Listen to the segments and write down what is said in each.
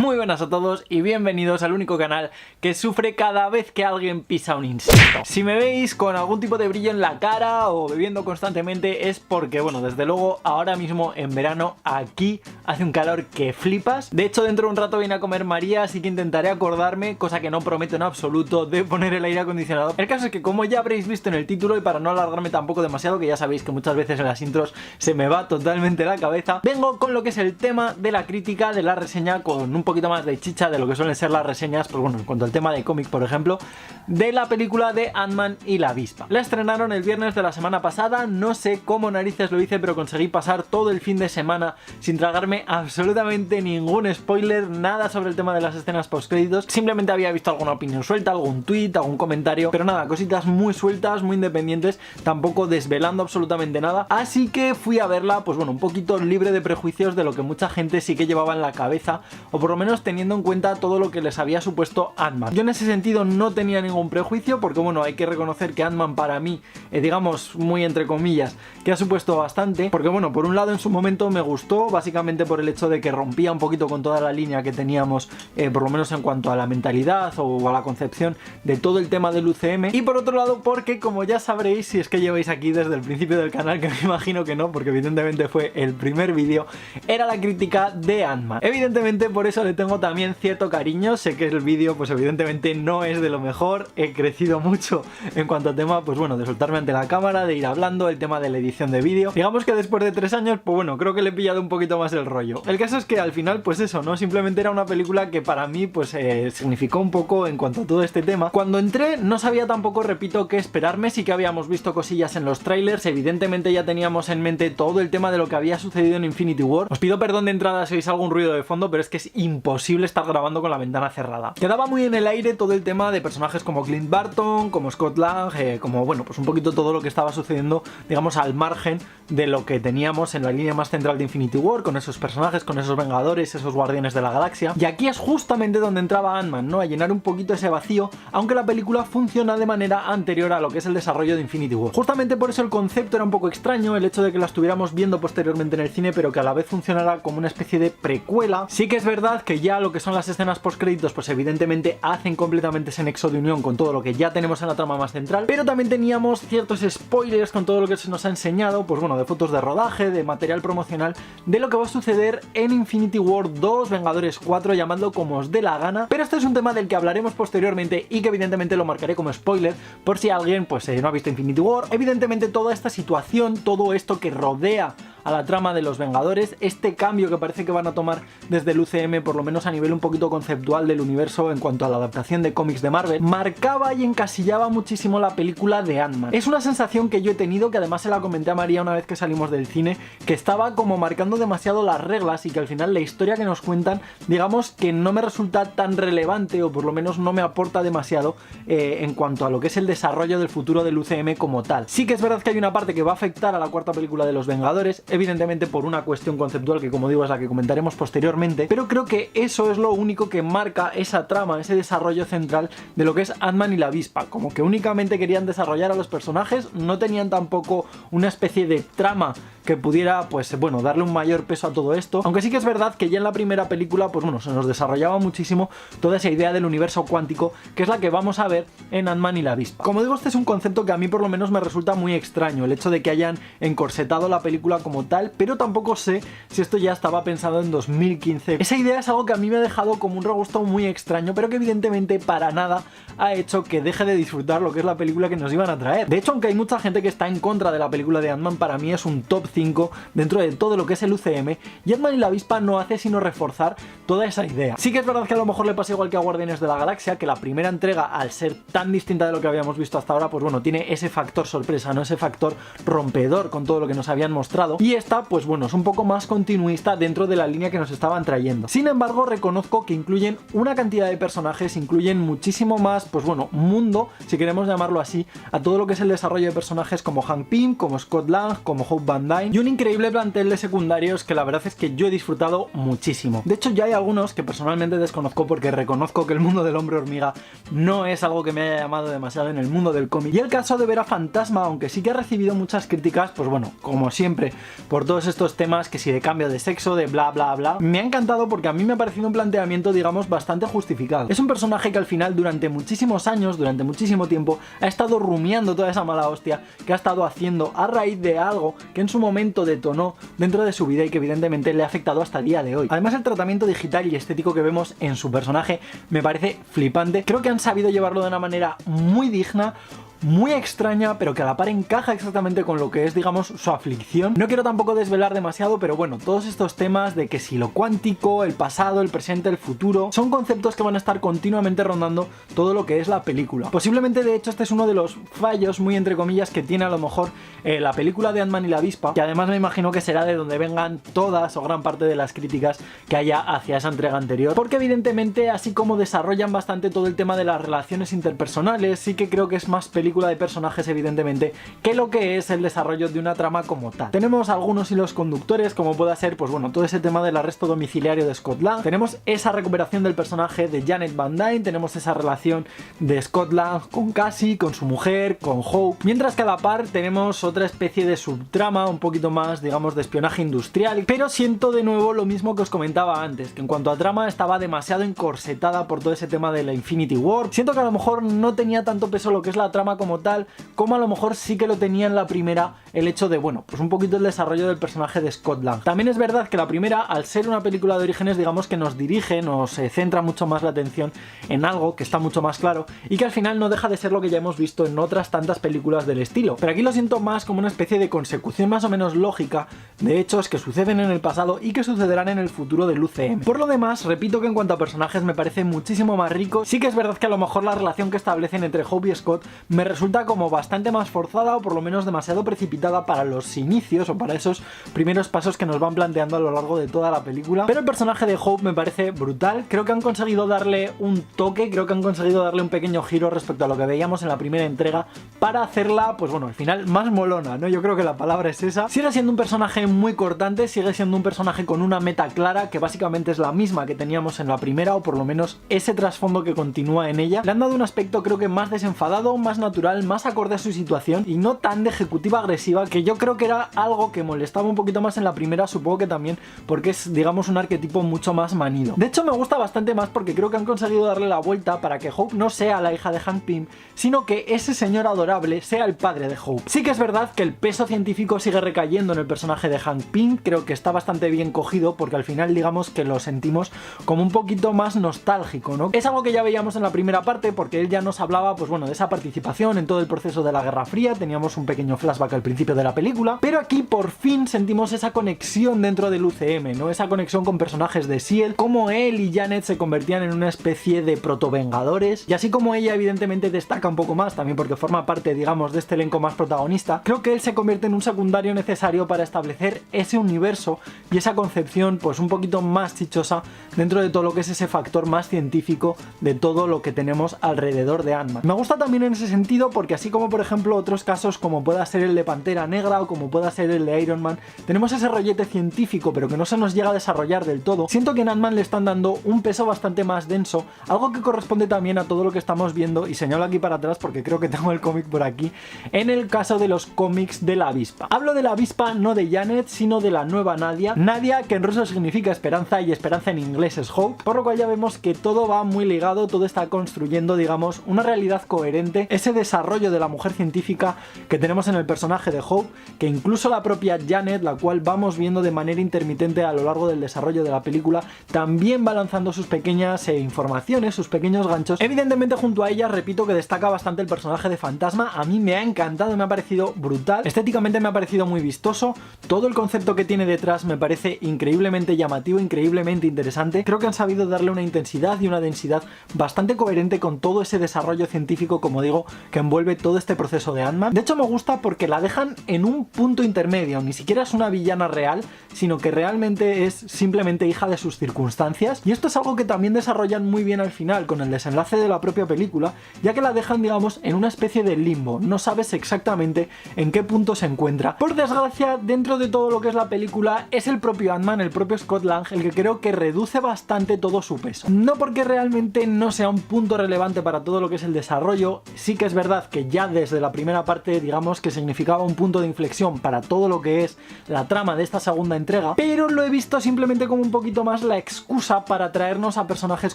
Muy buenas a todos y bienvenidos al único canal que sufre cada vez que alguien pisa un insecto. Si me veis con algún tipo de brillo en la cara o bebiendo constantemente es porque, bueno, desde luego ahora mismo en verano aquí hace un calor que flipas. De hecho, dentro de un rato viene a comer María, así que intentaré acordarme, cosa que no prometo en absoluto, de poner el aire acondicionado. El caso es que, como ya habréis visto en el título, y para no alargarme tampoco demasiado, que ya sabéis que muchas veces en las intros se me va totalmente la cabeza, vengo con lo que es el tema de la crítica, de la reseña, con un poquito más de chicha de lo que suelen ser las reseñas, pues bueno, en cuanto al tema de cómic, por ejemplo, de la película de Ant-Man y la avispa. La estrenaron el viernes de la semana pasada, no sé cómo narices lo hice, pero conseguí pasar todo el fin de semana sin tragarme absolutamente ningún spoiler, nada sobre el tema de las escenas postcréditos. Simplemente había visto alguna opinión suelta, algún tweet, algún comentario, pero nada, cositas muy sueltas, muy independientes, tampoco desvelando absolutamente nada, así que fui a verla, pues bueno, un poquito libre de prejuicios de lo que mucha gente sí que llevaba en la cabeza, o por lo menos teniendo en cuenta todo lo que les había supuesto Ant-Man. Yo en ese sentido no tenía ningún prejuicio, porque bueno, hay que reconocer que Ant-Man para mí, digamos muy entre comillas, que ha supuesto bastante, porque bueno, por un lado en su momento me gustó, básicamente por el hecho de que rompía un poquito con toda la línea que teníamos, por lo menos en cuanto a la mentalidad o a la concepción de todo el tema del UCM, y por otro lado porque, como ya sabréis, si es que lleváis aquí desde el principio del canal, que me imagino que no, porque evidentemente fue el primer vídeo, era la crítica de Ant-Man. Evidentemente por eso le tengo también cierto cariño, sé que el vídeo pues evidentemente no es de lo mejor, he crecido mucho en cuanto al tema, pues bueno, de soltarme ante la cámara, de ir hablando, el tema de la edición de vídeo. Digamos que después de 3 años, pues bueno, creo que le he pillado un poquito más el rollo. El caso es que al final, pues eso, ¿no? Simplemente era una película que para mí, pues significó un poco en cuanto a todo este tema. Cuando entré no sabía tampoco, repito, qué esperarme, sí que habíamos visto cosillas en los trailers, evidentemente ya teníamos en mente todo el tema de lo que había sucedido en Infinity War. Os pido perdón de entrada si oís algún ruido de fondo, pero es que es imposible estar grabando con la ventana cerrada. Quedaba muy en el aire todo el tema de personajes como Clint Barton, como Scott Lang, como bueno, pues un poquito todo lo que estaba sucediendo, digamos, al margen de lo que teníamos en la línea más central de Infinity War, con esos personajes, con esos Vengadores, esos Guardianes de la Galaxia. Y aquí es justamente donde entraba Ant-Man, ¿no? A llenar un poquito ese vacío, aunque la película funciona de manera anterior a lo que es el desarrollo de Infinity War. Justamente por eso el concepto era un poco extraño, el hecho de que la estuviéramos viendo posteriormente en el cine, pero que a la vez funcionara como una especie de precuela. Sí que es verdad que ya lo que son las escenas postcréditos, pues evidentemente hacen completamente ese nexo de unión con todo lo que ya tenemos en la trama más central, pero también teníamos ciertos spoilers con todo lo que se nos ha enseñado, pues bueno, de fotos de rodaje, de material promocional, de lo que va a suceder en Infinity War 2, Vengadores 4, llamadlo como os dé la gana, pero este es un tema del que hablaremos posteriormente y que evidentemente lo marcaré como spoiler por si alguien pues no ha visto Infinity War. Evidentemente toda esta situación, todo esto que rodea a la trama de los Vengadores, este cambio que parece que van a tomar desde el UCM, por lo menos a nivel un poquito conceptual del universo en cuanto a la adaptación de cómics de Marvel, marcaba y encasillaba muchísimo la película de Ant-Man. Es una sensación que yo he tenido, que además se la comenté a María una vez que salimos del cine, que estaba como marcando demasiado las reglas y que al final la historia que nos cuentan, digamos que no me resulta tan relevante, o por lo menos no me aporta demasiado en cuanto a lo que es el desarrollo del futuro del UCM como tal. Sí que es verdad que hay una parte que va a afectar a la cuarta película de los Vengadores, evidentemente por una cuestión conceptual que, como digo, es la que comentaremos posteriormente, pero creo que eso es lo único que marca esa trama, ese desarrollo central de lo que es Ant-Man y la avispa, como que únicamente querían desarrollar a los personajes, no tenían tampoco una especie de trama que pudiera, pues bueno, darle un mayor peso a todo esto, aunque sí que es verdad que ya en la primera película, pues bueno, se nos desarrollaba muchísimo toda esa idea del universo cuántico, que es la que vamos a ver en Ant-Man y la avispa. Como digo, este es un concepto que a mí por lo menos me resulta muy extraño, el hecho de que hayan encorsetado la película como tal, pero tampoco sé si esto ya estaba pensado en 2015. Esa idea es algo que a mí me ha dejado como un regusto muy extraño, pero que evidentemente para nada ha hecho que deje de disfrutar lo que es la película que nos iban a traer. De hecho, aunque hay mucha gente que está en contra de la película de Ant-Man, para mí es un top 5 dentro de todo lo que es el UCM, y Ant-Man y la avispa no hace sino reforzar toda esa idea. Sí que es verdad que a lo mejor le pasa igual que a Guardianes de la Galaxia, que la primera entrega, al ser tan distinta de lo que habíamos visto hasta ahora, pues bueno, tiene ese factor sorpresa, ¿no? Ese factor rompedor con todo lo que nos habían mostrado, y esta, pues bueno, es un poco más continuista dentro de la línea que nos estaban trayendo. Sin embargo, reconozco que incluyen una cantidad de personajes, incluyen muchísimo más, pues bueno, mundo, si queremos llamarlo así, a todo lo que es el desarrollo de personajes como Hank Pym, como Scott Lang, como Hope Van Dyne, Line y un increíble plantel de secundarios que la verdad es que yo he disfrutado muchísimo. De hecho, ya hay algunos que personalmente desconozco porque reconozco que el mundo del Hombre Hormiga no es algo que me haya llamado demasiado en el mundo del cómic. Y el caso de ver a Fantasma, aunque sí que ha recibido muchas críticas, pues bueno, como siempre, por todos estos temas, que si de cambio de sexo, de bla bla bla, me ha encantado porque a mí me ha parecido un planteamiento, digamos, bastante justificado. Es un personaje que al final, durante muchísimos años, durante muchísimo tiempo, ha estado rumiando toda esa mala hostia que ha estado haciendo a raíz de algo que en su momento detonó dentro de su vida y que evidentemente le ha afectado hasta el día de hoy. Además, el tratamiento digital y estético que vemos en su personaje me parece flipante. Creo que han sabido llevarlo de una manera muy digna, muy extraña, pero que a la par encaja exactamente con lo que es, digamos, su aflicción. No quiero tampoco desvelar demasiado, pero bueno, todos estos temas de que si lo cuántico, el pasado, el presente, el futuro, son conceptos que van a estar continuamente rondando todo lo que es la película. Posiblemente, de hecho, este es uno de los fallos, muy entre comillas, que tiene a lo mejor la película de Ant-Man y la avispa, que además me imagino que será de donde vengan todas o gran parte de las críticas que haya hacia esa entrega anterior, porque evidentemente, así como desarrollan bastante todo el tema de las relaciones interpersonales, sí que creo que es más película de personajes evidentemente que lo que es el desarrollo de una trama como tal. Tenemos algunos hilos conductores, como pueda ser, pues bueno, todo ese tema del arresto domiciliario de Scott Lang, tenemos esa recuperación del personaje de Janet Van Dyne, tenemos esa relación de Scott Lang con Cassie, con su mujer, con Hope, mientras que a la par tenemos otra especie de subtrama un poquito más, digamos, de espionaje industrial, pero siento de nuevo lo mismo que os comentaba antes, que en cuanto a trama estaba demasiado encorsetada por todo ese tema de la Infinity War. Siento que a lo mejor no tenía tanto peso lo que es la trama como tal, como a lo mejor sí que lo tenía en la primera el hecho de, bueno, pues un poquito el desarrollo del personaje de Scott Lang. También es verdad que la primera, al ser una película de orígenes, digamos que nos dirige, nos centra mucho más la atención en algo que está mucho más claro y que al final no deja de ser lo que ya hemos visto en otras tantas películas del estilo. Pero aquí lo siento más como una especie de consecución más o menos lógica de hechos que suceden en el pasado y que sucederán en el futuro del UCM. Por lo demás, repito que en cuanto a personajes me parece muchísimo más rico. Sí que es verdad que a lo mejor la relación que establecen entre Hope y Scott me resulta como bastante más forzada o por lo menos demasiado precipitada para los inicios o para esos primeros pasos que nos van planteando a lo largo de toda la película. Pero el personaje de Hope me parece brutal. Creo que han conseguido darle un toque, creo que han conseguido darle un pequeño giro respecto a lo que veíamos en la primera entrega para hacerla, pues bueno, al final más molona, ¿no? Yo creo que la palabra es esa. Sigue siendo un personaje muy cortante, sigue siendo un personaje con una meta clara que básicamente es la misma que teníamos en la primera, o por lo menos ese trasfondo que continúa en ella. Le han dado un aspecto creo que más desenfadado, más natural, más acorde a su situación y no tan de ejecutiva agresiva, que yo creo que era algo que molestaba un poquito más en la primera, supongo que también porque es, digamos, un arquetipo mucho más manido. De hecho me gusta bastante más porque creo que han conseguido darle la vuelta para que Hope no sea la hija de Hank Pym, sino que ese señor adorable sea el padre de Hope. Sí que es verdad que el peso científico sigue recayendo en el personaje de Hank Pym, creo que está bastante bien cogido porque al final digamos que lo sentimos como un poquito más nostálgico, ¿no? Es algo que ya veíamos en la primera parte porque él ya nos hablaba, pues bueno, de esa participación en todo el proceso de la Guerra Fría, teníamos un pequeño flashback al principio de la película, pero aquí por fin sentimos esa conexión dentro del UCM, ¿no? Esa conexión con personajes de S.H.I.E.L.D., como él y Janet se convertían en una especie de proto-vengadores, y así como ella evidentemente destaca un poco más, también porque forma parte, digamos, de este elenco más protagonista, creo que él se convierte en un secundario necesario para establecer ese universo y esa concepción pues un poquito más chichosa dentro de todo lo que es ese factor más científico de todo lo que tenemos alrededor de Ant-Man. Me gusta también en ese sentido porque así como por ejemplo otros casos como pueda ser el de Pantera Negra o como pueda ser el de Iron Man, tenemos ese rollete científico pero que no se nos llega a desarrollar del todo, siento que en Ant-Man le están dando un peso bastante más denso, algo que corresponde también a todo lo que estamos viendo, y señalo aquí para atrás porque creo que tengo el cómic por aquí, en el caso de los cómics de la avispa. Hablo de la avispa no de Janet, sino de la nueva Nadia. Nadia, que en ruso significa esperanza y esperanza en inglés es hope, por lo cual ya vemos que todo va muy ligado, todo está construyendo, digamos, una realidad coherente, ese desarrollo de la mujer científica que tenemos en el personaje de Hope, que incluso la propia Janet, la cual vamos viendo de manera intermitente a lo largo del desarrollo de la película, también va lanzando sus pequeñas informaciones, sus pequeños ganchos. Evidentemente junto a ella, repito que destaca bastante el personaje de Fantasma, a mí me ha encantado, me ha parecido brutal, estéticamente me ha parecido muy vistoso, todo el concepto que tiene detrás me parece increíblemente llamativo, increíblemente interesante, creo que han sabido darle una intensidad y una densidad bastante coherente con todo ese desarrollo científico, como digo, que envuelve todo este proceso de Ant-Man. De hecho me gusta porque la dejan en un punto intermedio, ni siquiera es una villana real, sino que realmente es simplemente hija de sus circunstancias, y esto es algo que también desarrollan muy bien al final con el desenlace de la propia película, ya que la dejan, digamos, en una especie de limbo, no sabes exactamente en qué punto se encuentra. Por desgracia, dentro de todo lo que es la película, es el propio Ant-Man, el propio Scott Lang, el que creo que reduce bastante todo su peso. No porque realmente no sea un punto relevante para todo lo que es el desarrollo, sí que es verdad que ya desde la primera parte, digamos que significaba un punto de inflexión para todo lo que es la trama de esta segunda entrega, pero lo he visto simplemente como un poquito más la excusa para traernos a personajes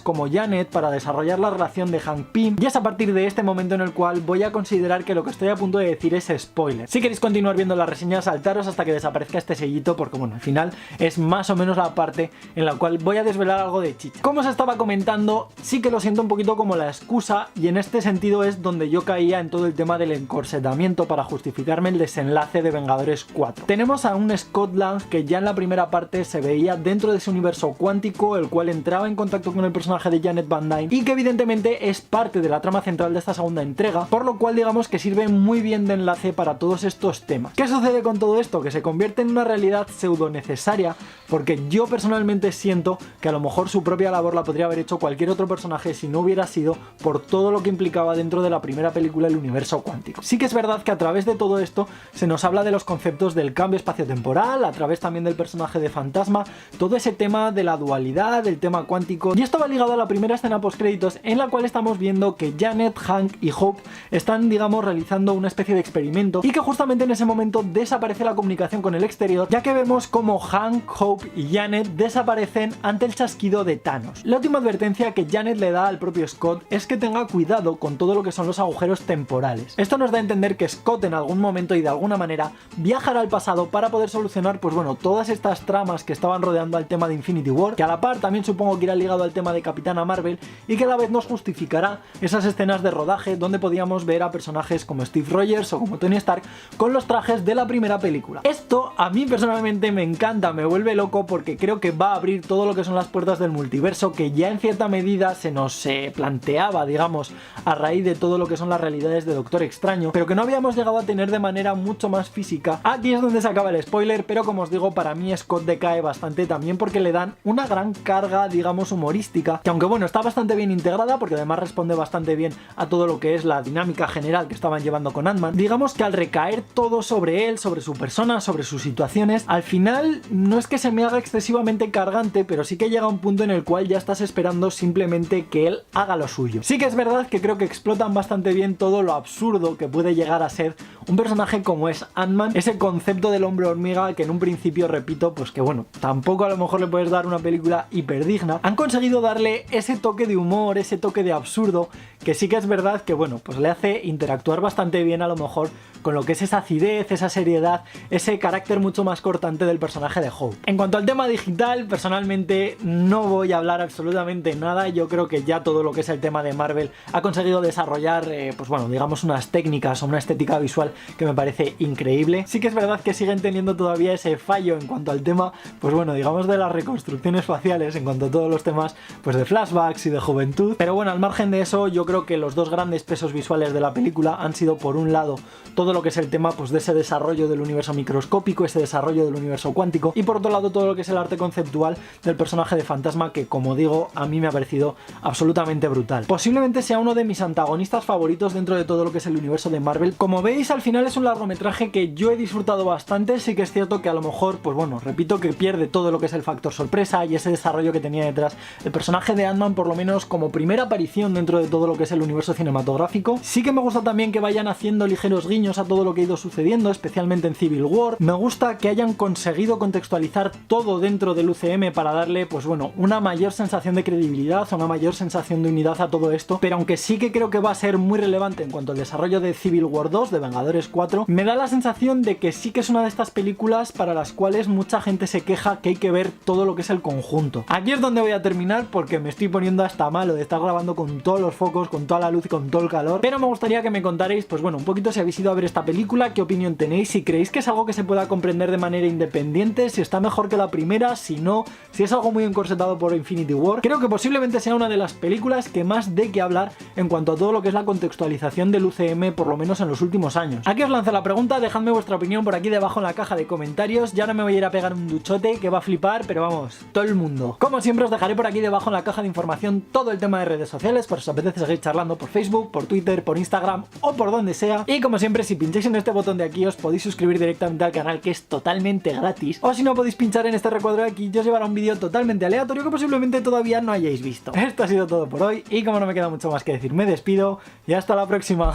como Janet, para desarrollar la relación de Hank Pym, y es a partir de este momento en el cual voy a considerar que lo que estoy a punto de decir es spoiler. Si queréis continuar viendo la reseña, saltaros hasta que desaparezca este sellito, porque bueno, al final es más o menos la parte en la cual voy a desvelar algo de chicha. Como os estaba comentando, sí que lo siento un poquito como la excusa, y en este sentido es donde yo caía en todo el tema del encorsetamiento para justificarme el desenlace de Vengadores 4. Tenemos a un Scott Lang que ya en la primera parte se veía dentro de ese universo cuántico, el cual entraba en contacto con el personaje de Janet Van Dyne, y que evidentemente es parte de la trama central de esta segunda entrega, por lo cual digamos que sirve muy bien de enlace para todos estos temas. ¿Qué sucede con todo esto? Que se convierte en una realidad pseudo necesaria, porque yo personalmente siento que a lo mejor su propia labor la podría haber hecho cualquier otro personaje si no hubiera sido por todo lo que implicaba dentro de la primera película el universo cuántico. Sí que es verdad que a través de todo esto se nos habla de los conceptos del cambio espaciotemporal, a través también del personaje de Fantasma, todo ese tema de la dualidad, del tema cuántico, y esto va ligado a la primera escena postcréditos en la cual estamos viendo que Janet, Hank y Hope están, digamos, realizando una especie de experimento, y que justamente en ese momento desaparece la comunicación con el exterior, ya que vemos como Hank, Hope y Janet desaparecen ante el chasquido de Thanos. La última advertencia que Janet le da al propio Scott es que tenga cuidado con todo lo que son los agujeros temporales. Esto nos da a entender que Scott en algún momento y de alguna manera viajará al pasado para poder solucionar, pues bueno, todas estas tramas que estaban rodeando al tema de Infinity War, que a la par también supongo que irá ligado al tema de Capitana Marvel, y que a la vez nos justificará esas escenas de rodaje donde podíamos ver a personajes como Steve Rogers o como Tony Stark con los trajes de la primera película. Esto a mí personalmente me encanta, me vuelve loco, porque creo que va a abrir todo lo que son las puertas del multiverso, que ya en cierta medida se nos planteaba, digamos, a raíz de todo lo que son las realidades de Doctor Extraño, pero que no habíamos llegado a tener de manera mucho más física. Aquí es donde se acaba el spoiler, pero como os digo, para mí Scott decae bastante también porque le dan una gran carga, digamos, humorística, que aunque bueno, está bastante bien integrada, porque además responde bastante bien a todo lo que es la dinámica general que estaban llevando con Ant-Man, digamos que al recaer todo sobre él, sobre su persona, sobre sus situaciones, al final no es que se me haga excesivamente cargante, pero sí que llega un punto en el cual ya estás esperando simplemente que él haga lo suyo. Sí que es verdad que creo que explotan bastante bien todo lo absurdo que puede llegar a ser un personaje como es Ant-Man, ese concepto del hombre hormiga que en un principio, repito, pues que bueno, tampoco a lo mejor le puedes dar una película hiperdigna. Han conseguido darle ese toque de humor, ese toque de absurdo, que sí que es verdad que bueno, pues le hace interactuar bastante bien a lo mejor con lo que es esa acidez, esa seriedad, ese carácter mucho más cortante del personaje de Hope. En cuanto al tema digital, personalmente no voy a hablar absolutamente nada. Yo creo que ya todo lo que es el tema de Marvel ha conseguido desarrollar, pues bueno, digamos unas técnicas o una estética visual que me parece increíble. Sí que es verdad que siguen teniendo todavía ese fallo en cuanto al tema, pues bueno, digamos de las reconstrucciones faciales, en cuanto a todos los temas, pues de flashbacks y de juventud. Pero bueno, al margen de eso, yo creo que los dos grandes pesos visuales de la película han sido, por un lado, todo lo que es el tema pues de ese desarrollo del universo microscópico, ese desarrollo del universo cuántico, y por otro lado todo lo que es el arte conceptual del personaje de Fantasma, que como digo, a mí me ha parecido absolutamente brutal. Posiblemente sea uno de mis antagonistas favoritos dentro de todo lo que es el universo de Marvel. Como veis, al final es un largometraje que yo he disfrutado bastante. Sí que es cierto que a lo mejor, pues bueno, repito, que pierde todo lo que es el factor sorpresa y ese desarrollo que tenía detrás el personaje de Ant-Man, por lo menos como primera aparición dentro de todo lo que es el universo cinematográfico. Sí que me gusta también que vayan haciendo ligeros guiños a todo lo que ha ido sucediendo, especialmente en Civil War. Me gusta que hayan conseguido contextualizar todo dentro del UCM para darle, pues bueno, una mayor sensación de credibilidad, una mayor sensación de unidad a todo esto, pero aunque sí que creo que va a ser muy relevante en cuanto al desarrollo de Civil War 2, de Vengadores 4, me da la sensación de que sí que es una de estas películas para las cuales mucha gente se queja que hay que ver todo lo que es el conjunto. Aquí es donde voy a terminar porque me estoy poniendo hasta malo de estar grabando con todos los focos, con toda la luz y con todo el calor, pero me gustaría que me contarais, pues bueno, un poquito si habéis ido a ver esta película, qué opinión tenéis, si creéis que es algo que se pueda comprender de manera independiente, si está mejor que la primera, si no, si es algo muy encorsetado por Infinity War. Creo que posiblemente sea una de las películas que más dé que hablar en cuanto a todo lo que es la contextualización del UCM, por lo menos en los últimos años. Aquí os lanzo la pregunta, dejadme vuestra opinión por aquí debajo en la caja de comentarios. Ya no me voy a ir a pegar un duchote que va a flipar, pero vamos, todo el mundo. Como siempre os dejaré por aquí debajo en la caja de información todo el tema de redes sociales, por si os apetece seguir ir charlando por Facebook, por Twitter, por Instagram o por donde sea. Y como siempre, si pincháis en este botón de aquí os podéis suscribir directamente al canal, que es totalmente gratis. O si no, podéis pinchar en este recuadro de aquí y os llevará un vídeo totalmente aleatorio que posiblemente todavía no hayáis visto. Esto ha sido todo por hoy y como no me queda mucho más que decir, me despido y hasta la próxima.